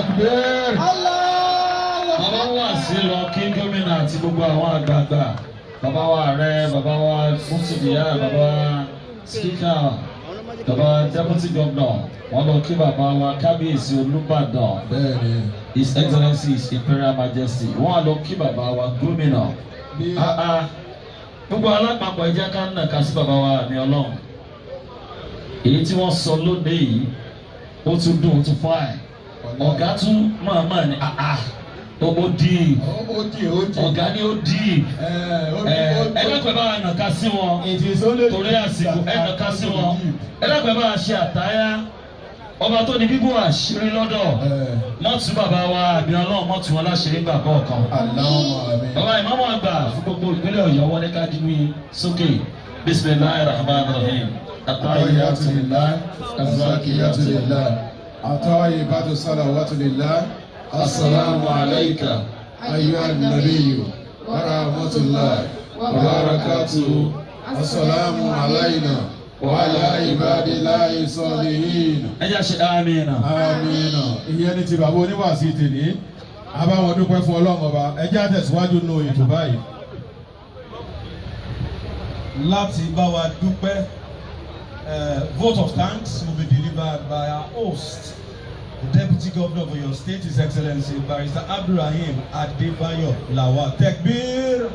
Akbar. Bàbá wa sí lọ kí gómìnà àti gbogbo àwọn àgbààgbà. Bàbá wa ààrẹ, bàbá wa mùsùlùmíà, bàbá wa speaker, bàbá deputy governor. Wọ́n lọ kí bàbá wa kábíyèsí Olubadan. Bẹ́ẹ̀ni. His Excellency His Imperial Majesty. Wọ́n á lọ kí bàbá wa gómìnà. Gbogbo alápapọ̀ ẹja ká nà ká sí bàbá wa ní Ọlọ́run. Èyí tí wọ́n sọ lóde yìí, ó tún dùn, ó tún fáì. Ọ̀gá tún máa ní ó dì. Ọ̀gá ni ó dì. Ẹlẹ́pẹ̀ bá wa nà ká sí wọn. Torí àsìkò ẹ̀ nà ká sí wọn. Ẹlẹ́pẹ̀ bá wa ṣe àtáyá. Ọba tó ní bíbú àṣírí lọ́dọ̀. Mọ́tù bàbá wa àbí Ọlọ́run mọ́tù wọn láṣírí gbà kọ̀ọ̀kan. Bàbá ìmáàmù àgbà fún gbogbo ìpínlẹ̀ Ọ̀yọ́ wọlé ká dínú sókè. Bismillahir Rahmanir Rahim. At-tahiyyatu lillah, az-zakiyatu lillah, at-tayyibatu salawatu lillah. Assalamu alayka ayyuhan nabiyyu wa rahmatullahi wa barakatuh. Assalamu alayna wa ala ibadillahi salihin. Ẹ jẹ́ ṣe amina. Amina. Ìyẹn ni ti bàbá oníwàásí tèmi. Abáwọn dúpẹ́ fún Ọlọ́run Ọba. Ẹ jẹ́ àtẹ̀síwájú nù ètò báyìí. Láti bá wa dúpẹ́, vote of thanks will be delivered by our host, the Deputy Governor of your state, His Excellency Barrister Abdulrahim Adebayo Lawal. Tekbir.